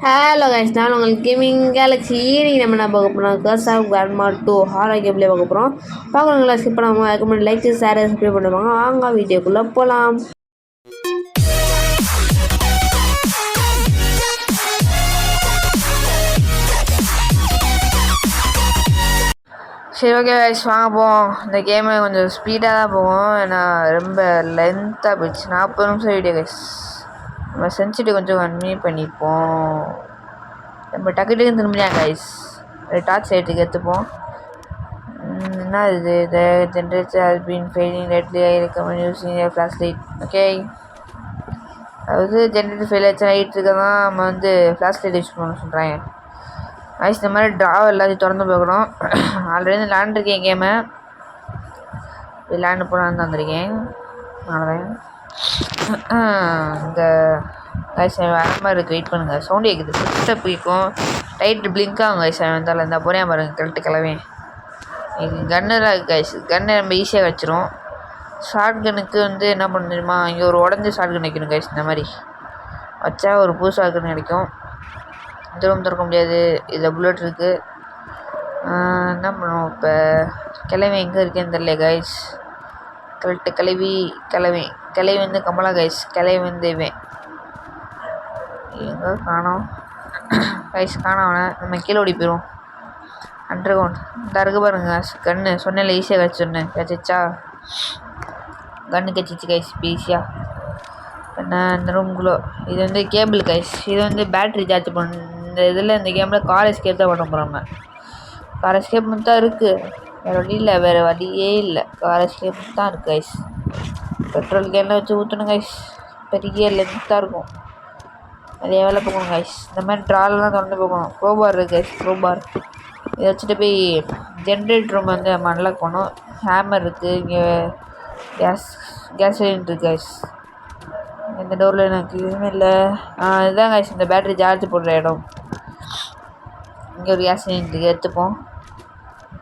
Hello guys, நான் உங்களுக்கு gaming Galaxy evening நம்ம என்ன பார்க்க போகிறோம்? கர்ஸ் ஆஃப் கிராண்ட்மா 2 ஹாரர் கேம்லேயே பார்க்க போகிறோம். பார்க்குறவங்களா ஸ்கிப் பண்ணாமல் ரெக்கமெண்ட் லைக் ஷேர் சப்ஸ்கிரைப் பண்ணுவாங்க. வாங்க வீடியோக்குள்ளே போகலாம். சரி, ஓகே கைஸ், வாங்க போவோம். இந்த கேமு கொஞ்சம் ஸ்பீடாக தான் போகும், ஏன்னா ரொம்ப லென்த்தாக போயிடுச்சு. 40 நிமிஷம் வீடியோ கைஸ். நம்ம சென்சிட்டி கொஞ்சம் கம்மி பண்ணிப்போம். நம்ம டக்கு டக்குன்னு திரும்பியா கைஸ். டார்ச் லைட்டுக்கு எடுத்துப்போம். என்ன இது generator has been failing lightly I recommend using flash light. Okay, அதாவது ஜென்ரேட்டர் ஃபெயில் ஆச்சு லைட் இருக்க தான் நம்ம வந்து ஃப்ளாஷ் லைட் யூஸ் பண்ண சொல்கிறாங்க. ஐஸ் இந்த மாதிரி ட்ராவ் எல்லாத்தையும் திறந்து பார்க்கணும். ஆல்ரெடி விளாண்டுருக்கேன் கேமு, விளாண்டு போனான்னு தந்துருக்கேன். அவ்வளோதான். இந்த ஐஸ் வேற மாதிரி இருக்குது, வெயிட் பண்ணுங்கள். சவுண்டு கேட்குது, சுத்த பிடிக்கும். லைட்டு பிளிங்க் ஆகும் கைஸ். வந்தாலும் இருந்தால் போகிறேன் பாருங்கள், கரெக்டு கிளவேன். இது கன்னுலாம் இருக்குது கைஸ். கன்னை நம்ம ஈஸியாக வச்சிரும். ஷார்ட் கன்னுக்கு வந்து என்ன பண்ண தெரியுமா, இங்கே ஒரு உடஞ்சி ஷார்ட் கன் வைக்கணும் கைஸ். இந்த மாதிரி வச்சா ஒரு புது ஷார்ட் கன் கிடைக்கும். திரும்ப திறக்க முடியாது. இதில் புல்லட் இருக்குது. என்ன பண்ணுவோம் இப்போ? கிளவி எங்கே இருக்கேன்னு தெரியல கைஸ். கரெக்டு கிளவி வந்து கமலா கைஸ். கிளவி வந்து இவன் எங்கே காணோம் கைஸ். காணவன நம்ம கீழே ஓடி போயிடுவோம். அண்டர் கிரவுண்ட் இந்த இருக்கு பாருங்க. கன்று சொன்னேன்ல ஈஸியாக கழிச்சொன்னு கச்சிச்சா. கன்று கச்சிச்சு கைஸ் ஈஸியாக. என்ன இந்த ரூம்குள்ளே இது வந்து கேபிள் கைஸ். இது வந்து பேட்ரி சார்ஜ் பண்ண. இந்த இதில் இந்த கேமில் கார் எஸ்கேப் தான் பண்ண போகிறோம். நம்ம கார் எஸ்கேப் தான் இருக்குது, வேறு வழி இல்லை. வேறு வழியே இல்லை, கார் எஸ்கேப் தான் இருக்குது கைஸ். பெட்ரோல் கேனில் வச்சு ஊற்றணும் கைஸ். பெரிய லென்த்தாக இருக்கும், நிறைய வேலை போகணும் கைஸ். இந்த மாதிரி ட்ராலெலாம் திறந்து போகணும். க்ரோபார் இருக்குது கைஸ். க்ரோபார் இதை வச்சுட்டு போய் ஜென்ரேட்டர் ரூம் வந்து நம்ம அன்லாக் பண்ணோம். ஹேமர் இருக்குது. இங்கே கேஸ் சிலிண்டர் இருக்குது கைஸ். இந்த டோரில் எனக்கு எதுவுமே இல்லை. இதுதான் கைஸ் இந்த பேட்டரி சார்ஜ் போடுற இடம். இங்கே ஒரு கேஸ் சிலிண்டருக்கு எடுத்துப்போம்.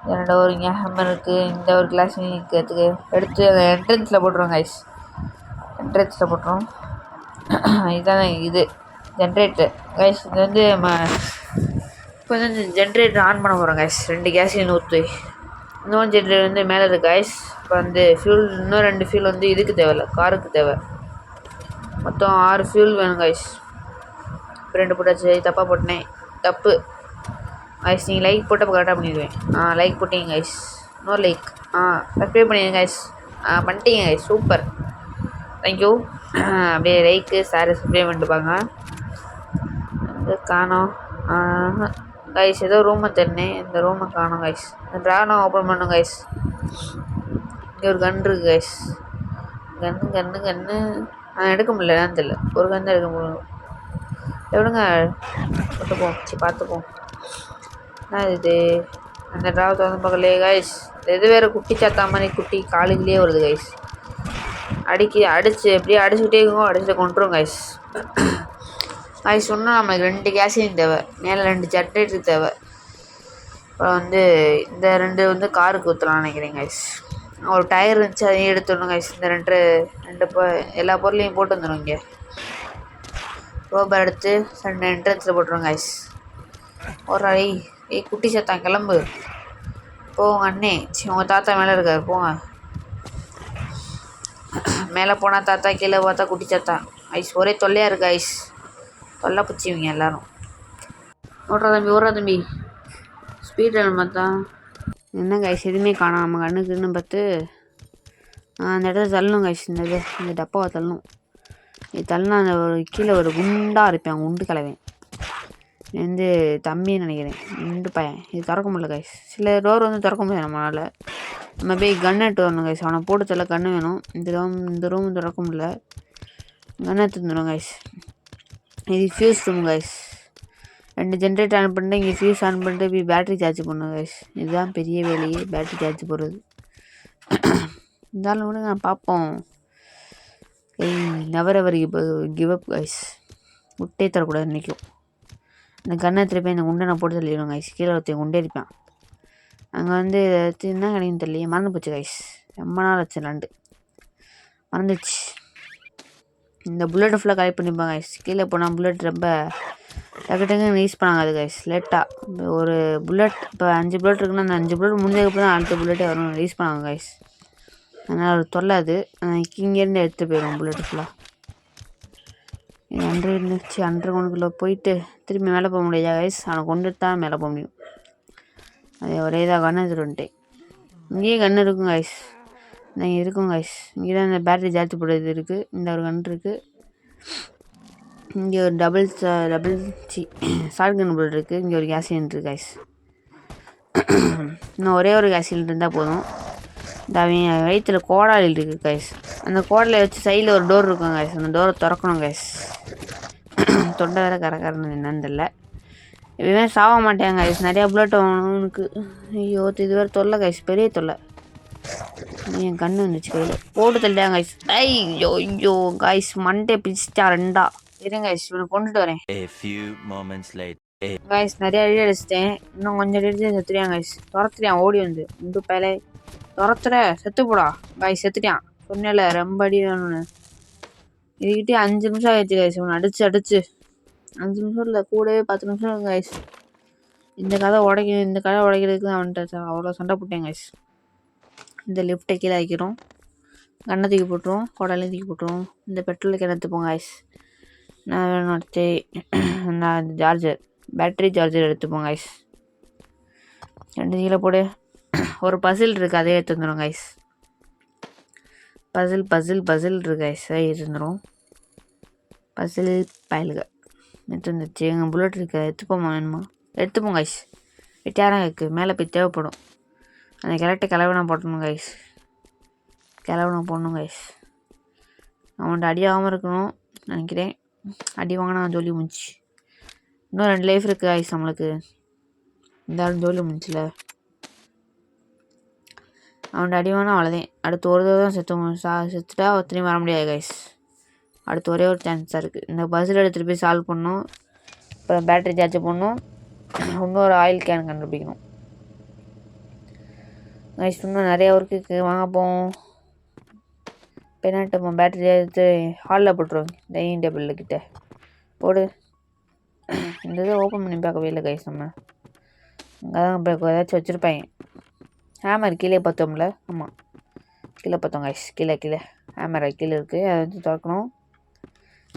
இந்த டோர் இங்கே ஹேமர் இருக்குது. இந்த ஒரு கிளாஸ் சிலிண்டருக்கு எடுத்து அந்த என்ட்ரன்ஸில் போட்டுருவோம் கைஸ். என்ட்ரன்ஸில் போட்டுருவோம். இதுதான் இது ஜென்ரேட்டர் கைஸ். இது வந்து நம்ம இப்போ வந்து இந்த ஜென்ரேட்டர் ஆன் பண்ண போகிறோம் கைஸ். 2 கேஸையும் ஊற்றி இன்னொரு ஜென்ரேட்டர் வந்து மேலே இருக்குது கைஸ். இப்போ வந்து ஃபியூல் இன்னும் 2 ஃபியூல் வந்து இதுக்கு தேவையில்ல, காருக்கு தேவை. மொத்தம் 6 ஃபியூல் வேணும் கைஸ். இப்போ 2 போட்டாச்சு. தப்பாக போட்டேன், தப்பு கைஸ். நீங்கள் லைக் போட்டப்போ கரெக்டாக பண்ணிடுவேன். லைக் போட்டீங்க கைஸ். இன்னொரு லைக். சப்ஸ்கிரைப் பண்ணிடுங்க கைஸ். பண்ணிட்டீங்க கைஸ், சூப்பர், தேங்க்யூ. அப்படியே லைக்கு ஷேர் சப்ஸ்கிரைப் பண்ணிட்டுப்பாங்க. வந்து காணோம் கைஸ். ஏதோ ரூமை தண்ணேன், இந்த ரூமை காணும் கைஸ். இந்த ட்ரானை ஓப்பன் பண்ணும் கைஸ். இங்கே ஒரு கன் இருக்குது கைஸ். கன்று எடுக்க முடியல, என்னன்னு தெரியல. ஒரு கன் தான் எடுக்க முடியும். எப்படிங்க பார்த்துப்போம், பார்த்துப்போம். என்ன இது? அந்த ட்ராவை திறந்து பார்க்கலையே கைஸ். இது வேறு குட்டி சாத்தா மாதிரி குட்டி காலுக்குள்ளேயே வருது கைஸ். அடிச்சு எப்படியே அடிச்சுக்கிட்டே இருக்கும். அடிச்சுட்டு கொண்டுரும் கைஸ். கைஸ் சொன்னால் நமக்கு 2 கேஸையும் தேவை, மேலே 2 ஜென்ரேட்டர் தேவை. அப்புறம் வந்து இந்த 2 வந்து காருக்கு ஊற்றலாம்னு நினைக்கிறேன் கைஸ். ஒரு டயர் இருந்துச்சு, அதையும் எடுத்துடணும் கைஸ். இந்த 2 எல்லா பொருளையும் போட்டு வந்துடும். இங்கே ரோபர் எடுத்து 2 என்ட்ரன்ஸில் போட்டுருவோம் கைஸ். ஒரு குட்டி சத்தான் கிளம்பு போங்க அண்ணே. உங்கள் தாத்தா மேலே இருக்கார், போங்க. மேலே போனால் தாத்தா, கீழே பார்த்தா குட்டி சத்தா ஐஸ். ஒரே தொல்லையாக இருக்குது ஐஸ். தொல்லை பிடிச்சிவிங்க எல்லோரும். ஓடுறா தம்பி ஸ்பீட் ரன் பார்த்தா என்ன கைஸ். எதுவுமே காணோம் நம்ம கண்ணுக்குன்னு பார்த்து. அந்த இடத்துல தள்ளணும் கைஸ். இந்த டப்பாவை தள்ளணும். இது தள்ளினா அந்த ஒரு கீழே ஒரு குண்டாக இருப்பேன், குண்டு கிளவேன். இது வந்து தம்பின்னு நினைக்கிறேன், குண்டு பையன். இது திறக்க முடியல கைஸ். சில டோர் வந்து திறக்க முடியாது நம்மளால். நம்ம போய் கன் எடுத்து வரணும் கைஸ். அவனை போட்டு தள்ள கன்று வேணும். இந்த ரூம் திறக்க முடியல. கன் எடுத்து வந்துடும் கைஸ். இது fuse room guys. 2 generator on பண்ணிட்டு இங்கே ஃபியூஸ் ஆன் பண்ணிட்டு போய் பேட்ரி சார்ஜ் பண்ணும் கைஸ். இதுதான் பெரிய வேலையே, பேட்ரி சார்ஜ் போடுறது. இருந்தாலும் விடுங்க, பார்ப்போம். Never ever give up guys. விட்டே தரக்கூடாது இன்றைக்கும். இந்த கண்ணை திருப்பி இந்த குண்டை நான் போட்டு தள்ளிடுவோம் கைஸ். கீழே ஒருத்தன் குண்டே இருப்பேன். அங்கே வந்து என்ன கிடைக்கும் தெரியலையே, மறந்து போச்சு கைஸ். ரொம்ப நாள் ஆச்சு நண்டு, மறந்துச்சு. இந்த புல்லட் ஃபுல்லாக கலெக்ட் பண்ணிப்பாங்க கைஸ். கீழே போனால் புல்லட் ரொம்ப டக்கு டக்குன்னு யூஸ் பண்ணாங்க அது கைஸ் லேட்டாக ஒரு புல்லட் இப்போ 5 புல்லட் இருக்குன்னா அந்த 5 புல்லட் முடிஞ்சதுக்கப்புறம் தான் அடுத்த புல்லட்டே வரும் யூஸ் பண்ணாங்க கைஸ். அதனால் ஒரு தொல்லை அது இங்கேருந்து எடுத்து போயிடும் புல்லட் ஃபுல்லாக. அண்டர் கொண்டுக்குள்ளே போயிட்டு திரும்பி மேலே போக முடியாது கைஸ். அவனை கொண்டுட்டு தான் மேலே போக முடியும். அது ஒரே இதாக கன்று எடுத்துகிட்டு வந்துட்டேன். இங்கேயே கன்று இருக்கும் கைஸ். இங்கே இருக்கும் கைஸ். இங்கே தான் இந்த பேட்டரி ஜாஸ்தி போடுறது இருக்குது. இந்த ஒரு கன்று இருக்குது. இங்கே ஒரு டபுள் ஷார்ட் கன் புல்லட் இருக்குது. இங்கே ஒரு கேஸ் சிலிண்டர் இருக்குது கைஸ். இன்னும் ஒரே ஒரு கேஸ் சிலிண்டர் இருந்தால் போதும். இந்த அவங்க வயிற்றில் கோடாலி இருக்குது கைஸ். அந்த கோடாலியை வச்சு சைடில் ஒரு டோர் இருக்கும் கைஸ். அந்த டோரை திறக்கணும் கைஸ். தொண்டை வேறு கரகரன்னு என்னன்னு தெரியல. எப்பயுமே சாக மாட்டேன் கைஸ். நிறையா புல்லட் வாங்கணும்னுக்கு. ஐயோ இது வேறு தொல்லை கைஸ். பெரிய தொல்லை. என் கண்ணு வந்துச்சு கையில் போட்டு தள்ளிட்டாங்க கைஸ். ஐயோ ஐயோ கைஸ் மண்டே பிடிச்சிட்டா 2 இருங்க கைஸ் இவனை கொண்டுட்டு வரேன். கைஸ் நிறைய அடி அடிச்சிட்டேன். இன்னும் கொஞ்சம் அடிச்சு செத்துறியான் கைஸ். துரத்துறியான் ஓடி வந்து இந்த பேலே துரத்துற செத்து போடா கைஸ். செத்துட்டான் சொன்னேன்ல ரொம்ப அடி வேணும்னு. இதுக்கிட்டே 5 நிமிஷம் ஆயிடுச்சு கைஸ். இவனை அடிச்சு 5 நிமிஷம் இல்லை கூடவே 10 நிமிஷம் கைஸ். இந்த கதை உடைக்கிறதுக்கு தான் வந்துட்டு அவ்வளோ சண்டை போட்டேன் கைஸ். இந்த லிஃப்ட்டை கீழே வைக்கிறோம். கண்ணை தூக்கி போட்டுருவோம். கோடாலையும் தூக்கி போட்டுருவோம். இந்த பெட்ரோல் கேன் எடுத்துப்போம் கைஸ். நான் வேணும் அடுத்து நான் சார்ஜர் பேட்டரி சார்ஜர் எடுத்துப்போம் கைஸ். 2 கீழே போடு. ஒரு பசில் இருக்குது அதே எடுத்து வந்துடும் கைஸ். பசில் இருக்கு கைஸ். எடுத்து வந்துடும் பசில் பயலுக எடுத்து வந்துச்சு. எங்கள் புல்லட் இருக்கு எடுத்துப்போமா வேணுமா எடுத்துப்போம் கைஸ். வெட்டியாரம் இருக்குது மேலே போய் தேவைப்படும். அந்த கிளவனை போட்டணும் கைஸ். போடணும் கைஸ். அவன்கிட்ட அடி ஆகாமல் இருக்கணும் நினைக்கிறேன். அடி வாங்கினா ஜோலி முடிச்சு. இன்னும் 2 லைஃப் இருக்குது கைஸ் நம்மளுக்கு. இந்த ஜோலி முடிச்சில அவன்கிட்ட அடி வாங்கினா அவ்வளோதான். அடுத்து ஒரு தடவை தான் செத்துட்டா ஒருத்தனையும் வர முடியாது கைஸ். அடுத்து ஒரே ஒரு சான்ஸ் தான் இருக்குது. இந்த பஸ்ஸில் எடுத்துகிட்டு போய் சால்வ் பண்ணணும். அப்புறம் பேட்டரி சார்ஜ் பண்ணணும். இன்னொரு ஆயில் கேன் கண்டுபிடிக்கணும் கைஸ். இன்னும் நிறைய ஒர்க்கு இருக்குது வாங்க போவோம். பெனாட்டு பேட்டரி எடுத்து ஹாலில் போட்டுருவோம். டைனிங் டேபிள் கிட்ட போடு. இந்த இதை ஓப்பன் பண்ணி பார்க்கவே இல்லை கைஸ். நம்ம அங்கே தான் இப்போ ஏதாச்சும் வச்சுருப்பாங்க. ஹேமர் கீழே பார்த்தோம்ல. ஆமாம் கீழே பார்த்தோம் கைஸ். கீழே ஹேமர் கீழே இருக்குது. அதை வந்து திறக்கணும்.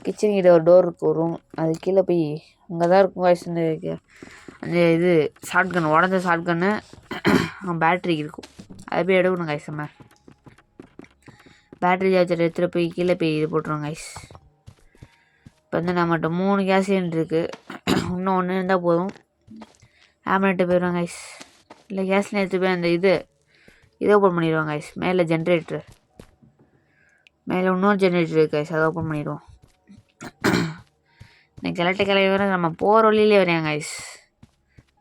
கிச்சன் கிட்ட ஒரு டோர் இருக்குது ஒரு ரூம். அது கீழே போய் அங்கே தான் இருக்கும் கைஸ். அந்த இது ஷார்ட் கன் உடஞ்ச ஷார்ட் கன்னு பேட்டரி இருக்கும். அதை போய் எடுக்கணும் கைஸ். நம்ம பேட்டரி சார்ஜர் எடுத்துகிட்டு போய் கீழே போய் இது போட்டுருவோம் கைஸ். இப்போ வந்து நம்மகிட்ட 3 கேஸ் சிலிண்டர் இருக்குது. இன்னும் ஒன்று இருந்தால் போதும். ஹேமர்ட்டு போயிடுவோம் கைஸ். இல்லை கேஸ்ல எடுத்து போய் அந்த இதை ஓப்பன் பண்ணிடுவோம் கைஸ். மேலே ஜென்ரேட்டர் மேலே இன்னொரு ஜென்ரேட்டர் இருக்குது கைஸ். அதை ஓப்பன் பண்ணிடுவோம். இந்த கிளவி வர நம்ம போகிற வழியிலே வரையாங்க கைஸ்.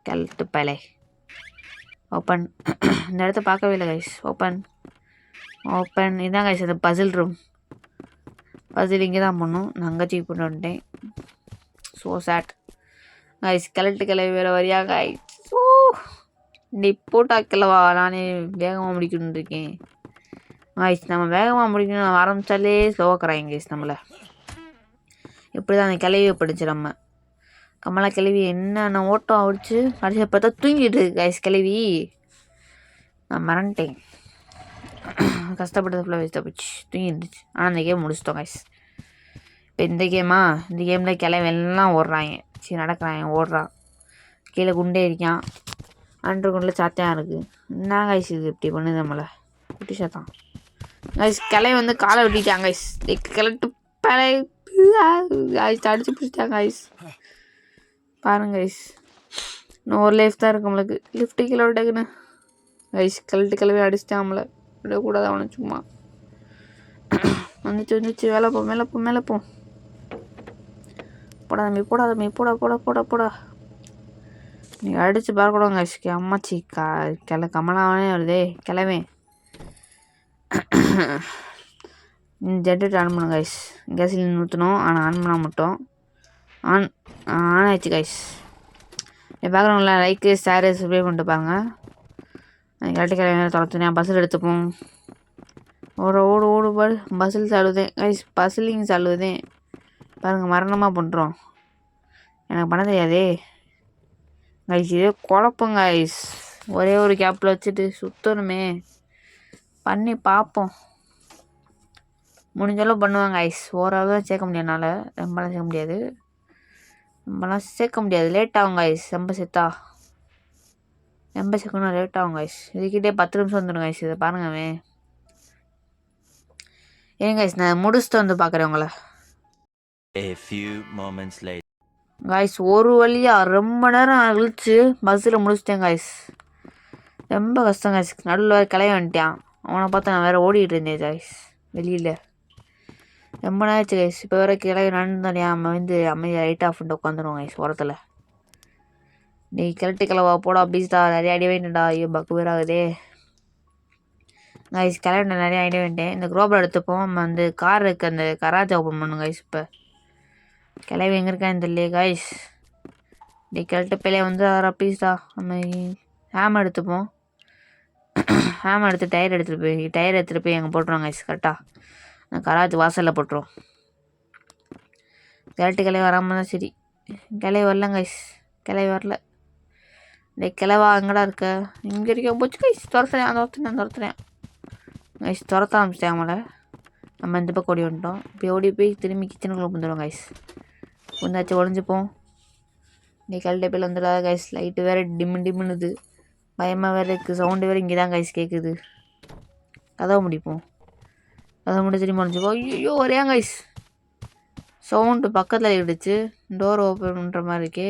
கிழட்டு பலை ஓப்பன். இந்த இடத்த பார்க்கவே இல்லை கைஸ். ஓப்பன் இதான் கைஸ் அந்த பசில் ரூம். பசில் இங்கே தான் பண்ணும். நான் அங்கே தூக்கி போட்டு வந்துட்டேன். So sad guys. கிளவி வேறு வரியா கைஸ். ஸோ நீ போட்டா கிளவா நானே வேகமாக முடிக்கணுன்னு இருக்கேன் கைஸ். நம்ம வேகமாக முடிக்கணும் ஆரம்பித்தாலே ஸ்லோவாக்குறாங்க கைஸ் நம்மளை. இப்படி தான் அந்த கிளவியை படிச்சு நம்ம கமலா கிளவி என்னென்ன ஓட்டம் அடிச்சு கடைசியை பார்த்தா தூங்கிட்டு இருக்கு கைஸ் கிளவி. நான் மறந்துட்டேன். கஷ்டப்பட்டது ஃபுல்லாக வேஸ்ட்டாக போச்சு. தூங்கிருந்துச்சு. ஆனால் அந்த கேம் முடிச்சிட்டோம் கைஸ். இப்போ இந்த கேமில் கிளவி எல்லாம் ஓடுறாங்க. சரி நடக்கிறாங்க ஓடுறான். கீழே குண்டே இருக்கான். அண்டர் குண்டில் சாத்தியாக இருக்குது. என்ன கைஸ் இது இப்படி பண்ணுது நம்மளை குட்டி சாத்தான் கைஸ். கிளவி வந்து காலை வெட்டிட்டாங்க கைஸ். கிளட்டு பழைய அடிச்சு பிடிச்சிட்டாங்க கைஸ். பாருங்க கைஸ். இன்னும் ஒரு லைஃப் தான் இருக்கு நம்மளுக்கு. லிஃப்ட்டு கீழே விட்டக்குன்னு கைஸ். கிளவி அடிச்சிட்டான் நம்மளை. விடக்கூடாது அவனை சும்மா. வந்துச்சு மேலே போ போடா தம்பி போடா. நீ அடிச்சு பார்க்கக்கூடாது கைஸ். அம்மாச்சி கமலாவனே வருதே கிளவே. ஜென்ரேட்டர் ஆன் பண்ணுங்க கைஸ். கேஸ் சிலிண்டர் ஊற்றணும். ஆனால் ஆன் பண்ணால் மட்டும் ஆன் ஆயிடுச்சு கைஸ். பார்க்குறவங்களா லைக்கு ஷேரு சப்ஸ்கிரைப் பண்ணிட்டு பாருங்க. கரெக்டு கிளம்பி தொடர்த்துனேன். பஸ்ஸில் எடுத்துப்போம். ஓடு பாரு. பஸ்ஸில் சாழுதேன் கைஸ். பஸ்ஸிலிங் சாழுதேன் பாருங்கள். மரணமாக பண்ணுறோம். எனக்கு பண்ண தெரியாதே கைஸ். இதே குழப்பங்க கைஸ். ஒரே ஒரு கேப்பில் வச்சுட்டு சுற்றணுமே. பண்ணி பார்ப்போம். முடிஞ்சளவு பண்ணுவாங்க கைஸ். ஓரளவு தான் சேர்க்க முடியும் என்னால். ரொம்பலாம் சேர்க்க முடியாது. லேட் ஆகும் கைஸ். ரொம்ப சேர்க்கணும் லேட் ஆகும் கைஸ். இதுக்கிட்டே 10 நிமிஷம் வந்துடும் கைஸ். இதை பாருங்கவே. ஏன் கைஸ் நான் முடிச்சுட்டு வந்து பார்க்குறேன் உங்களை. கைஸ் ஒரு வழியாக ரொம்ப நேரம் கழிச்சு பஸ்ஸில் முடிச்சிட்டேன் கைஸ். ரொம்ப கஷ்டம் கைஸ். நடுவில் வேறு கிளைய வந்துட்டான். அவனை பார்த்து நான் வேறு ஓடிட்டு இருந்தேன் கைஸ் வெளியில். ரொம்ப நேரம் ஆச்சு கைஸ். இப்போ வேறு கிளைய நடந்தானே நம்ம அமைதியாக லைட் ஆஃப் பண்ணிட்டு உட்காந்துருவோம் கைஸ் ஓரத்தில். நீ கிளவா போடா ப்ளீஸ்டா. நிறைய அடி வேண்டா. ஐயோ பக்கு பேர் ஆகுதே கைஸ். கிளம்பிட்ட நிறைய அடி வேண்டேன். இந்த குரோபர் எடுத்துப்போம். நம்ம கார் இருக்குது அந்த கராஜ் ஓப்பன் பண்ணும் கைஸ். இப்போ கிளவி எங்கே இருக்கான்னு தெரியல கைஸ். நீ கிளட்டு பிள்ளைய ப்ளீஸ்டா. நம்ம ஹேமர் எடுத்துப்போம். ஹேமர் எடுத்து டயர் எடுத்துகிட்டு போய் எங்கே போட்டுருவோம் கைஸ். கரெக்டாக அந்த கராஜ் வாசலில் போட்டுருவோம். கிளவி வராமல் தான் சரி. கிளவி வரல கைஸ். கிளவி வரல. கிளவா எங்கடா இருக்க? இங்கே இருக்க போச்சு கைஸ். துரத்துறேன் கைஸ். துரத்த ஆரம்பிச்சிட்டேன் அவங்கள. நம்ம இந்த பக்கம் ஓடி வந்துட்டோம். இப்போ ஓடி போய் திரும்பி கிச்சனுக்குள்ளே வந்துடுவோம் கைஸ். கொஞ்சாச்சும் ஒழிஞ்சுப்போம். கழட்ட பேர் வந்துடாத கைஸ். லைட்டு வேறு டிம்முன்னுது. பயமாக வேறு இருக்குது. சவுண்டு வேறு இங்கே தான் கைஸ் கேட்குது. கதவை முடிப்போம். கதவை முடி திரும்பி ஒழிஞ்சுப்போம். ஐயோ ஒரே கைஸ் சவுண்டு பக்கத்தில் இருந்துச்சு. டோர் ஓப்பன் பண்ணுற மாதிரி இருக்கே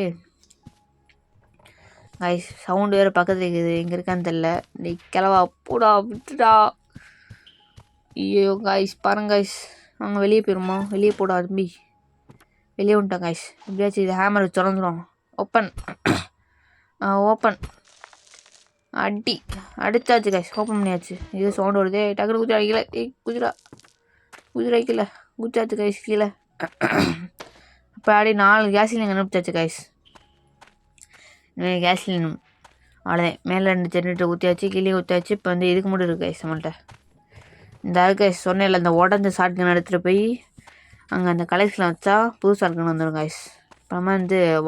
கைஸ். சவுண்டு வேறு பக்கத்தில் இருக்குது. எங்கே இருக்கான்னு தெரில. நீ கிளவா பூடா விட்டுடா. ஐயோ கைஸ் பாருங்க கைஸ். அவங்க வெளியே போயிருமா? வெளியே போடா தம்பி. வெளியே வந்துட்டான் கைஸ். எப்படியாச்சும் இது ஹேமர் வச்சு திறந்துடும். ஓப்பன் அடிச்சாச்சு கைஸ். ஓப்பன் பண்ணியாச்சு. இது சவுண்டு வருதே. டக்குனு குதிரை அடிக்கல. குதிரை அடிக்கல. குச்சாச்சு கைஸ் கீழே. அப்போ ஆடி 4 கேஸ்லின் அனுப்பிச்சாச்சு கைஸ். கேஸ்லின் அவ்வளோதான். மேலே 2 ஜெனரேட்டர் ஊற்றியாச்சு. கீழே ஊற்றியாச்சு. இப்போ இதுக்கு மட்டும் இருக்குது கைஸ் நம்மள்கிட்ட. இந்த கைஸ் சொன்னேன்ல இந்த உடஞ்ச ஷாட்கன் எடுத்துகிட்டு போய் அங்கே அந்த கலெக்ஷனில் வச்சா புது ஷாட்கன் வந்துடும் கைஸ். அப்புறமா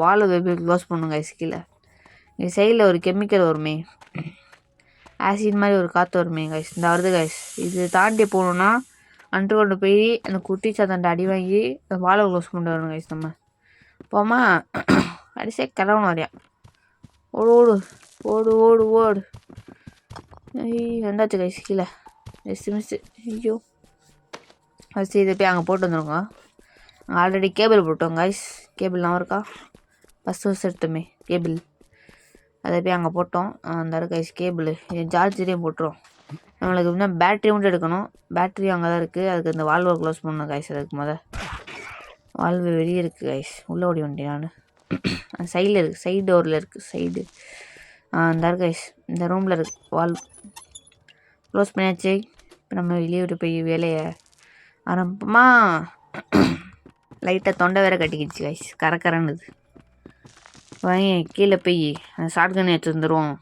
வால் வெப்பி க்ளோஸ் பண்ணணும் கைஸ். கீழே இங்கே சைடில் ஒரு கெமிக்கல் வருமே, ஆசிட் மாதிரி ஒரு காற்று வருமே கைஸ். இந்த வருது கைஸ். இது தாண்டி போகணுன்னா அன்று கொண்டு போய் அந்த குட்டி சாத்தாண்ட அடி வாங்கி அந்த வாழை க்ளோஸ் பண்ணிட்டு வரணும் கைஸ். நம்ம போமா அடிச்சே கிளவணும் வரையா. ஓடு வந்தாச்சு கைஸ் கீழே. மிஸ்ஸு. ஐயோ ஃபஸ்ட்டு இதை போய் அங்கே போட்டு வந்துடுங்க. ஆல்ரெடி கேபிள் போட்டோம் கைஸ். கேபிள்லாம் இருக்கா? ஃபஸ்ட் எடுத்தோமே கேபிள். அதை போய் அங்கே போட்டோம். அந்த கைஸ் கேபிள் சார்ஜரையும் போட்டுரும். நம்மளுக்கு இன்னும் பேட்ரி மட்டும் எடுக்கணும். பேட்ரி அங்கே தான் இருக்குது. அதுக்கு இந்த வால்வை க்ளோஸ் பண்ணணும் கைஸ். அதுக்கு வால்வு வெளியே இருக்குது கைஸ். உள்ளே ஓடி வந்துட்டேன் நான். சைடில் இருக்குது. சைடு டோரில் இருக்குது. சைடு அந்த கைஸ். இந்த ரூமில் இருக்குது. வால்வ் க்ளோஸ் பண்ணியாச்சு. இப்போ நம்ம வெளியே விட்டு போய் வேலையை ஆரம்பமா. லைட்டாக தொண்டை வேற கட்டிக்கிச்சு கைஸ். கரக்கரன்னுது. வாங்கி கீழே போய் அந்த ஷாட்கன் எடுத்து வந்துடுவோம்.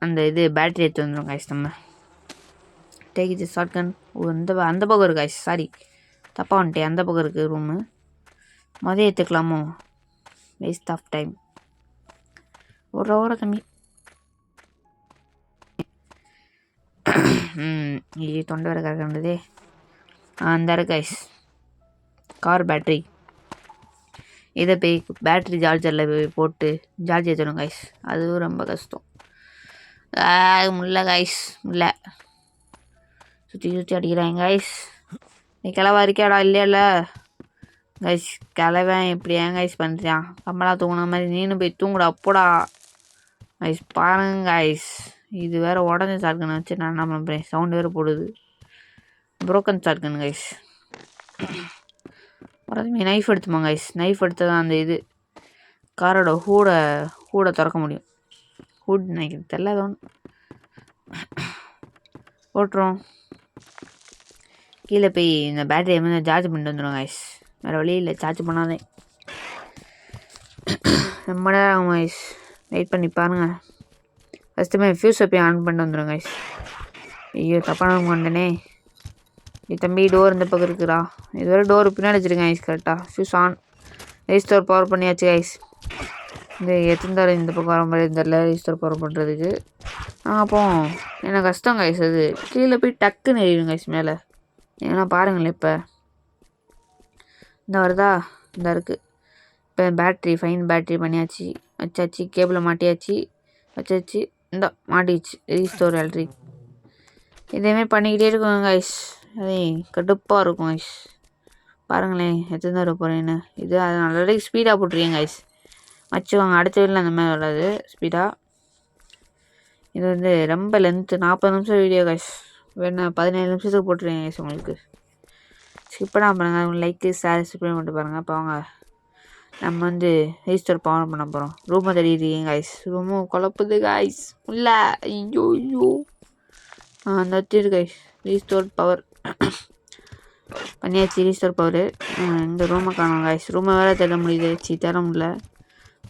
அந்த பேட்ரி எடுத்து வந்துடும் கைஸ். நம்ம டேக் ஷாட்கன் அந்த பக்கம் இருக்குது கைஸ். சாரி தப்பாக வந்துட்டேன். அந்த பக்கம் இருக்குது ரூமு. எடுத்துக்கலாமோ? Waste of time. ஒரு தம்பி. தொண்டை வேறு கறக்கின்றதே. அந்த கைஸ் கார் பேட்ரி. இதை போய் பேட்ரி சார்ஜரில் போய் போட்டு சார்ஜ் ஏற்றணும் கைஸ். அதுவும் ரொம்ப கஷ்டம். முல்லை கைஸ் முல்லை சுற்றி அடிக்கிறாங்க கைஸ். நீ கிளவா இருக்கியாடா? இல்லையால கைஸ். கிளவன் இப்படி ஏன் கைஸ் பண்ணுறான்? கம்மலா தூங்கின மாதிரி நீனு போய் தூங்குடா போடா கைஸ். பாருங்க கைஸ். இது வேறு உடஞ்ச ஷாட்கன் வச்சு நான் என்ன பண்ணுறேன்? சவுண்டு வேறு போடுது. Broken shotgun guys. உடனே நைஃப் எடுத்துப்போம் கைஸ். நைஃப் எடுத்து தான் அந்த காரோட ஹூடை திறக்க முடியும். ஹூட் நினைக்கிறது தெரியல. அது ஒன்று போட்டுரும். கீழே போய் இந்த பேட்டரியை வந்து சார்ஜ் பண்ணிட்டு வந்துடும் கைஸ். வேறு வழி இல்லை. சார்ஜ் பண்ணாதே. ரொம்ப நேரம் ஆகும் கைஸ். வெயிட் பண்ணி பாருங்கள். ஃபஸ்ட்டுமே ஃபியூஸை போய் ஆன் பண்ணிட்டு வந்துடும் கைஸ். ஐயோ தப்பான கொண்டனே. தம்பி டோர் இந்த பக்கம் இருக்குடா. இது வரை டோர் பின்னாடி வச்சுருக்கேன் கைஸ். கரெக்டாக ஃபியூஸ் ஆன். ரீஸ்டோர் பவர் பண்ணியாச்சு கைஸ். இந்த எத்தனை தடவை இந்த பக்கம் வர மாதிரி தெரியல ரீஸ்டோர் பவர் பண்ணுறதுக்கு. அப்போ எனக்கு கஷ்டம் கைஸ். அது கீழே போய் டக்குன்னு எறியும் கைஸ் மேலே. ஏன்னா பாருங்களேன் இப்போ இந்த வருதா, இந்த இருக்குது. இப்போ பேட்ரி ஃபைன் பேட்ரி பண்ணியாச்சு, வச்சாச்சு, கேபிளை மாட்டியாச்சு, வச்சாச்சு, இந்த மாட்டிச்சு ரீஸ்டோர் எலக்ட்ரிக். இதேமாரி பண்ணிக்கிட்டே இருக்குங்க கைஸ். அதே கடுப்பாக இருக்கும் கைஸ். பாருங்களேன் எத்தனை தடவை போகிறேன்னு. இது அது ஆல்ரெடி ஸ்பீடாக போட்டுருக்கேன் கைஸ். வச்சுக்கோங்க, அடுத்த வீட்டில் அந்த மாதிரி வராது ஸ்பீடாக. இது வந்து ரொம்ப லென்த்து, 40 நிமிஷம் வீடியோ கைஸ். வேணா 17 நிமிஷத்துக்கு போட்டுருக்கேன் கைஸ். உங்களுக்கு ஸ்கிப் பண்ணால் பாருங்கள். அவங்க லைக்கு ஷேர் சப்ஸ்கிரைப் பண்ணிட்டு பாருங்கள். அப்போ அவங்க நம்ம வந்து ரீஸ்டோர் பவர் பண்ண போகிறோம். ரூமை தெரியுறீங்க கைஸ். ரூமும் குழப்புது கைஸ். இல்லை ஐயோ ஐயோ அந்த வச்சிரு கைஸ். ரீஸ்டோர் பவர் பண்ணியாச்சு. Restore power. இந்த ரூமை காணும் கைஸ். ரூமை வேறு தேட முடியுது, தேட முடியல.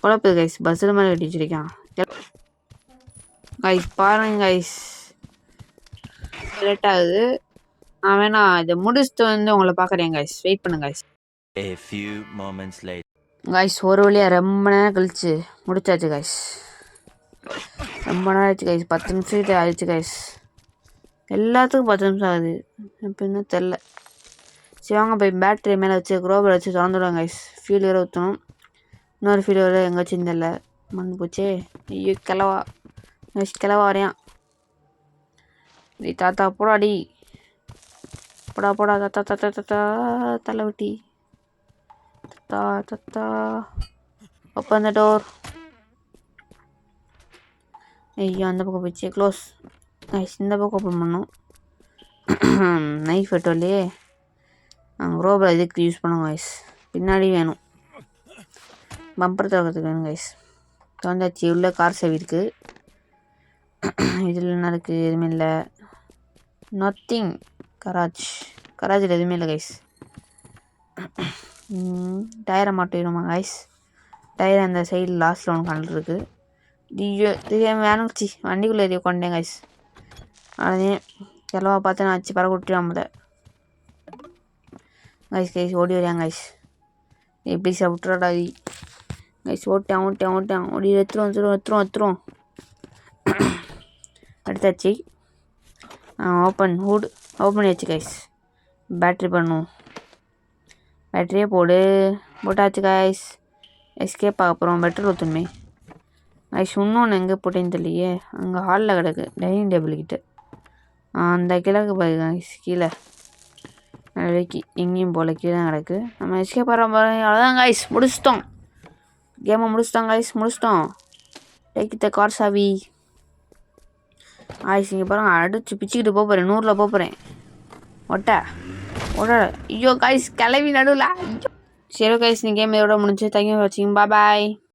குழப்புது கைஸ். பஸ்ஸில் மாதிரி வெட்டி வச்சிருக்கான் கைஸ். பாருங்க கைஸ், லேட் ஆகுது. நான் வேணா இதை முடிச்சுட்டு வந்து உங்களை பார்க்குறேன் கைஸ். வெயிட் பண்ணுங்க guys. A few moments later. Guys ஒரு வழியாக ரொம்ப நேரம் கழிச்சு முடிச்சாச்சு கைஸ். ரொம்ப நேரம் ஆயிடுச்சு கைஸ். 10 நிமிஷத்துக்கு ஆயிடுச்சு கைஸ். எல்லாத்துக்கும் 10 நிமிஷம் ஆகுது. இப்போ இன்னும் தெரில. சரி வாங்க போய் பேட்டரி மேலே வச்சு குரோபர் வச்சு திறந்துடுவாங்க கைஸ். ஃபியூல் வேறு ஊற்றணும். இன்னொரு ஃபியூல் வேறு எங்கே வச்சுன்னு தெரில, மண் போச்சே. ஐயோ கிளவா கைஸ், கிளவா வரையான். நீ தாத்தா போடாடி, போடா போடா தாத்தா தாத்தா தாத்தா தலை வெட்டி தாத்தா தாத்தா. Open the door. ஐயோ அந்த பக்கம் போயிடுச்சு. Close guys. இந்த பக்கம் ஓப்பன் பண்ணோம். நைஃப் வெட்டோலையே. ரோபரை இதுக்கு யூஸ் பண்ணுவோம் கைஸ். பின்னாடி வேணும், பம்பர் திறக்கிறதுக்கு வேணும் கைஸ். திறந்தாச்சு. உள்ள கார் சேவி இருக்குது. இதில் என்ன இருக்குது? எதுவுமே இல்லை. நத்திங். கராஜில் எதுவுமே இல்லை கைஸ். டயரை மாட்டிடுமா கைஸ். டயர் அந்த சைடில் லாஸ்ட்டில் ஒன்று கண்டுருக்கு. வேணுச்சு வண்டிக்குள்ளே ஏறி உட்காண்டேன் கைஸ். அதே கிளவா பார்த்து நான் வச்சு பறக்க விட்டுருவான் முத கைஸ். கைஸ் ஓடி வரையாங்க கைஸ். எப்படி சார் விட்டுறாடா கைஸ். ஓட்டான் ஓடி எடுத்துருவோம். எடுத்தாச்சு. ஓப்பன் பண்ணியாச்சு கைஸ். பேட்ரி பண்ணும். பேட்டரியே போட்டாச்சு கைஸ். எஸ்கேப் ஆக போகிறோம். பெட்ரோல் ஊற்றணுமே கைஸ். இன்னொன்று எங்கே போட்டேன்னு தெரியலையே. அங்கே ஹாலில் கிடக்கு, டைனிங் டேபிள் கிட்ட. அந்த கிழக்கு பாருங்க கைஸ். கீழே நாளைக்கு எங்கேயும் போல் கீழே கிடக்கு. நம்ம எஸ்கேப் ஆகிற பாருங்க. அவ்வளோதான் கைஸ், முடிச்சிட்டோம். கேமை முடிச்சிட்டோம். டேக் த கார் சாவி. ஆயிஸ் இங்கே பாருங்க, அடிச்சு பிச்சுக்கிட்டு போகிறேன். 100ல் போகிறேன். ஒட்ட ஐயோ கைஸ், கிளவி நடுவில். சரி கைஸ், இந்த கேம் இதோட முடிஞ்சு. தேங்க்யூ ஃபார் வாட்சிங். பாய்.